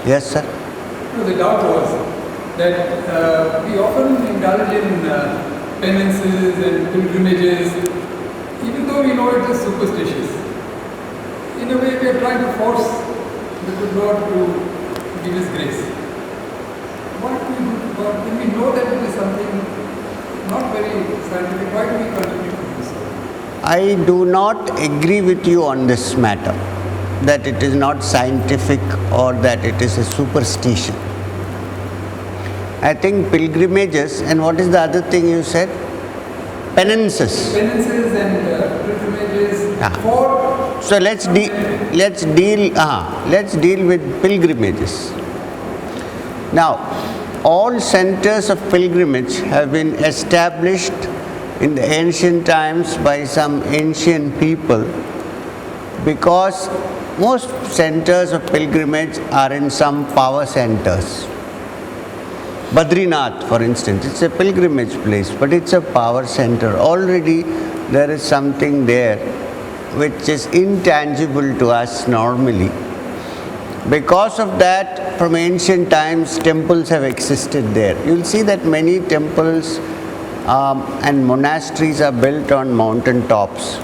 Yes, sir. No, the doubt was that we often indulge in penances and pilgrimages, even though we know it is superstitious. In a way, we are trying to force the good Lord to give His grace. What do we do? When we know that it is something not very scientific, why do we continue to do so? I do not agree with you on this matter, that it is not scientific or that it is a superstition. I think pilgrimages, and what is the other thing you said? Penances. Penances and pilgrimages for... So let's deal with pilgrimages. Now, all centers of pilgrimage have been established in the ancient times by some ancient people, because most centers of pilgrimage are in some power centers. Badrinath, for instance, it's a pilgrimage place, but it's a power center. Already there is something there which is intangible to us normally. Because of that, from ancient times, temples have existed there. You'll see that many temples and monasteries are built on mountain tops.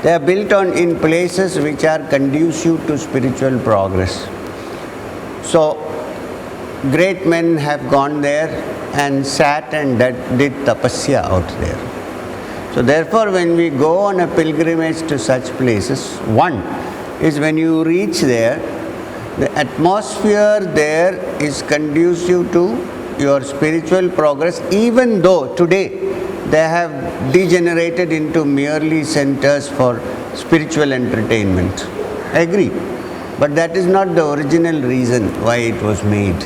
They are built in places which are conducive to spiritual progress. So, great men have gone there and sat and did tapasya out there. So therefore, when we go on a pilgrimage to such places, one is when you reach there, the atmosphere there is conducive to your spiritual progress, even though today they have degenerated into merely centers for spiritual entertainment. I agree. But that is not the original reason why it was made.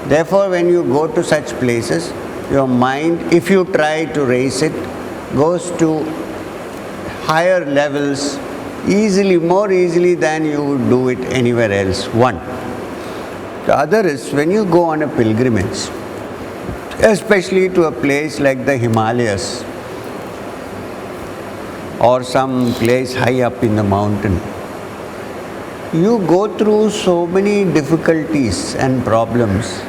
Therefore, when you go to such places, your mind, if you try to raise it, goes to higher levels more easily than you would do it anywhere else. One. The other is, when you go on a pilgrimage, especially to a place like the Himalayas or some place high up in the mountain, you go through so many difficulties and problems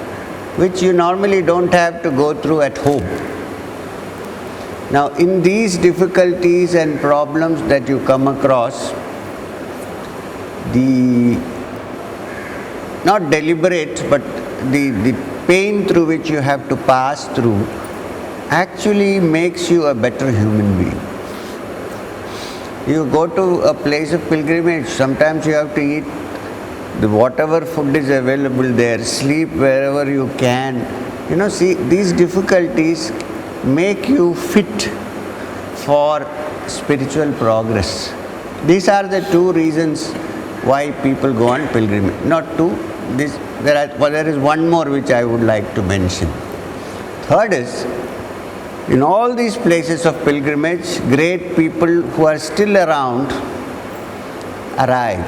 which you normally don't have to go through at home. Now, in these difficulties and problems that you come across, the not deliberate, but the pain through which you have to pass through actually makes you a better human being. You go to a place of pilgrimage, sometimes you have to eat whatever food is available there, sleep wherever you can. See, these difficulties make you fit for spiritual progress. These are the two reasons why people go on pilgrimage. Not two, there is one more which I would like to mention. Third is, in all these places of pilgrimage, great people who are still around arrive.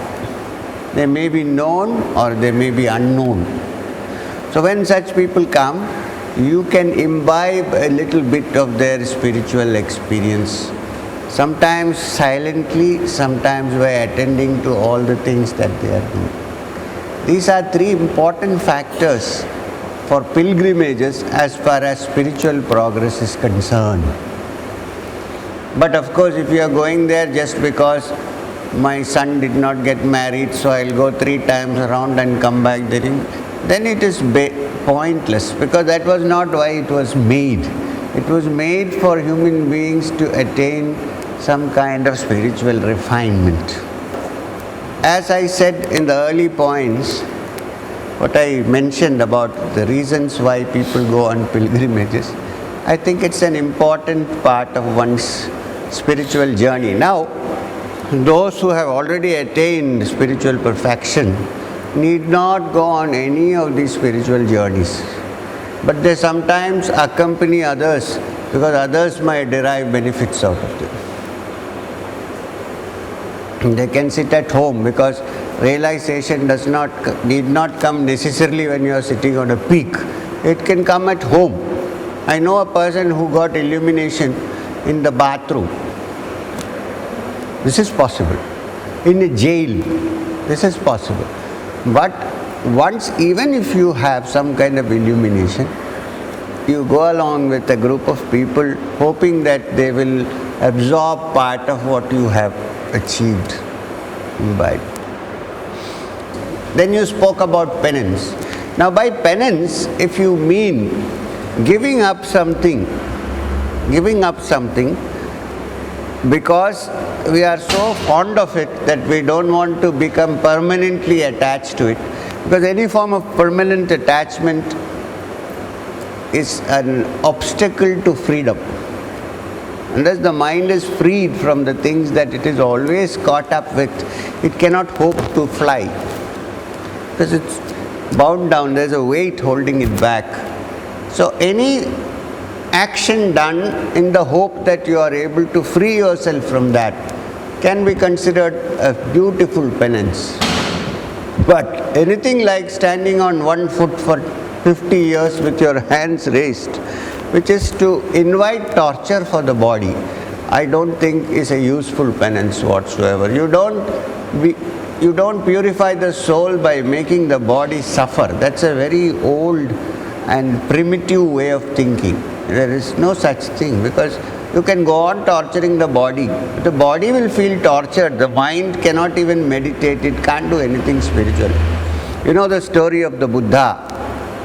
They may be known or they may be unknown. So when such people come, you can imbibe a little bit of their spiritual experience. Sometimes silently, sometimes by attending to all the things that they are doing. These are three important factors for pilgrimages as far as spiritual progress is concerned. But of course, if you are going there just because my son did not get married, so I'll go 3 times around and come back there, then it is pointless, because that was not why it was made. It was made for human beings to attain some kind of spiritual refinement. As I said in the early points, what I mentioned about the reasons why people go on pilgrimages, I think it's an important part of one's spiritual journey. Now, those who have already attained spiritual perfection need not go on any of these spiritual journeys. But they sometimes accompany others, because others might derive benefits out of them. They can sit at home, because realization need not come necessarily when you are sitting on a peak. It can come at home. I know a person who got illumination in the bathroom. This is possible. In a jail, this is possible. But once, even if you have some kind of illumination, you go along with a group of people hoping that they will absorb part of what you have achieved. By then you spoke about penance. Now by penance, if you mean giving up something because we are so fond of it that we don't want to become permanently attached to it, because any form of permanent attachment is an obstacle to freedom. Unless the mind is freed from the things that it is always caught up with, it cannot hope to fly. Because it's bound down, there's a weight holding it back. So any action done in the hope that you are able to free yourself from that can be considered a beautiful penance. But anything like standing on one foot for 50 years with your hands raised, which is to invite torture for the body, I don't think is a useful penance whatsoever. You don't purify the soul by making the body suffer. That's a very old and primitive way of thinking. There is no such thing, because you can go on torturing the body. The body will feel tortured. The mind cannot even meditate. It can't do anything spiritual. You know the story of the Buddha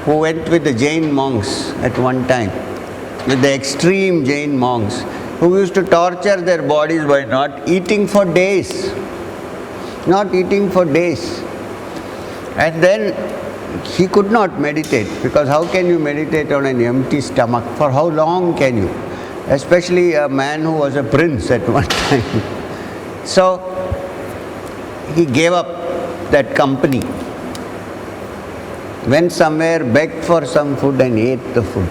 who went with the Jain monks at one time, with the extreme Jain monks who used to torture their bodies by not eating for days. Not eating for days. And then he could not meditate, because how can you meditate on an empty stomach? For how long can you? Especially a man who was a prince at one time. So he gave up that company, went somewhere, begged for some food and ate the food.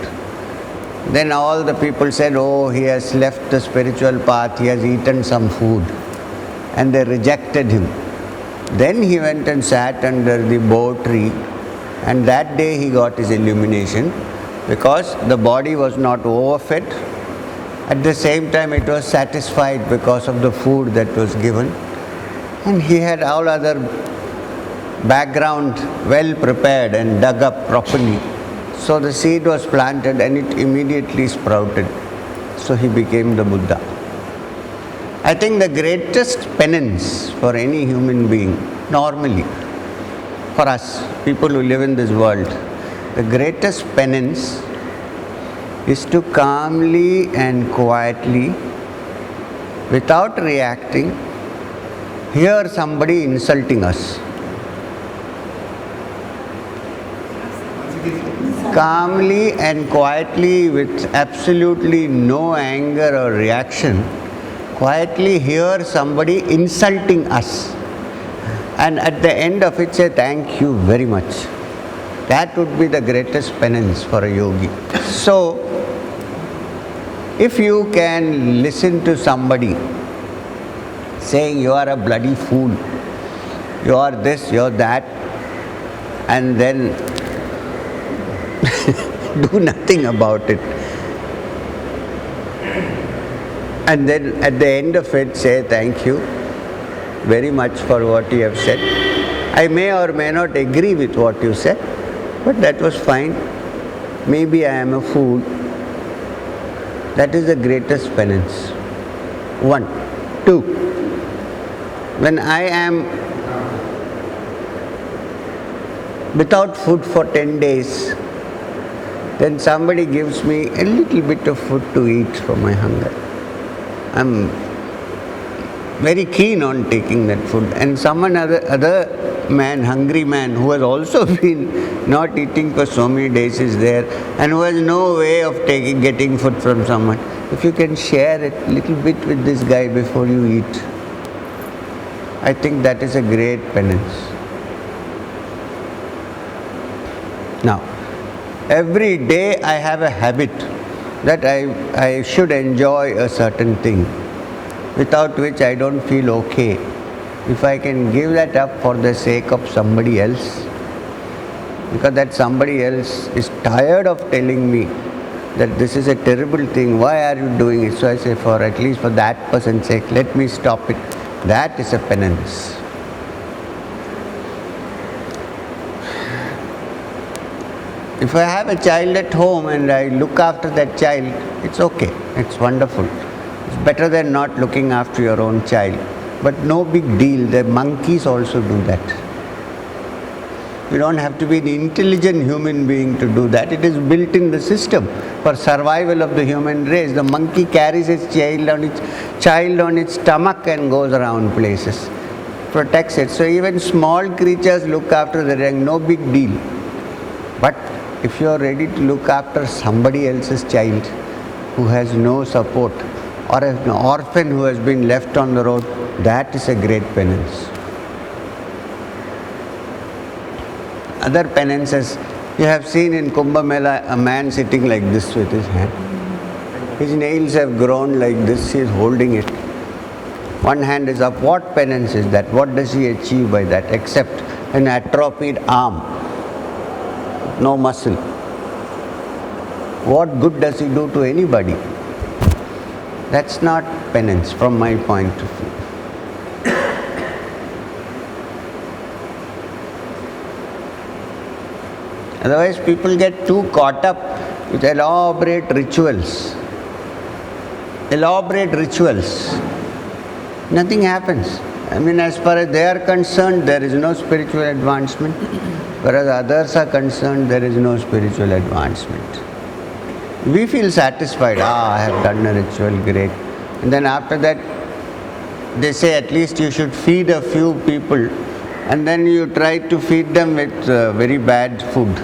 Then all the people said, oh, he has left the spiritual path, he has eaten some food. And they rejected him. Then he went and sat under the bo tree, and that day he got his illumination, because the body was not overfed. At the same time it was satisfied because of the food that was given. And he had all other background well prepared and dug up properly. So the seed was planted and it immediately sprouted. So he became the Buddha. I think the greatest penance for any human being, normally, for us, people who live in this world, the greatest penance is to calmly and quietly, without reacting, hear somebody insulting us. Calmly and quietly, with absolutely no anger or reaction, quietly hear somebody insulting us, and at the end of it say, thank you very much. That would be the greatest penance for a yogi. So, if you can listen to somebody saying you are a bloody fool, you are this, you are that, and then do nothing about it, and then at the end of it say thank you very much for what you have said. I may or may not agree with what you said, but that was fine. Maybe I am a fool. That is the greatest penance. 1. 2. When I am without food for 10 days, then somebody gives me a little bit of food to eat for my hunger. I'm very keen on taking that food. And someone other man, hungry man, who has also been not eating for so many days is there, and who has no way of getting food from someone. If you can share a little bit with this guy before you eat, I think that is a great penance. Now, every day I have a habit that I should enjoy a certain thing, without which I don't feel okay. If I can give that up for the sake of somebody else, because that somebody else is tired of telling me that this is a terrible thing, why are you doing it? So I say, for at least for that person's sake, let me stop it. That is a penance. If I have a child at home and I look after that child, it's okay, it's wonderful. It's better than not looking after your own child. But no big deal, the monkeys also do that. You don't have to be an intelligent human being to do that. It is built in the system for survival of the human race. The monkey carries its child on its stomach and goes around places, protects it. So even small creatures look after their young, no big deal. But if you are ready to look after somebody else's child who has no support, or an orphan who has been left on the road, that is a great penance. Other penances, you have seen in Kumbh Mela a man sitting like this with his hand. His nails have grown like this, he is holding it. One hand is up. What penance is that? What does he achieve by that except an atrophied arm? No muscle. What good does he do to anybody? That's not penance from my point of view. Otherwise, people get too caught up with elaborate rituals. Elaborate rituals. Nothing happens. I mean, as far as they are concerned, there is no spiritual advancement. Whereas others are concerned, there is no spiritual advancement. We feel satisfied. I have done a ritual, great. And then after that, they say at least you should feed a few people, and then you try to feed them with very bad food.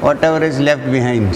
Whatever is left behind.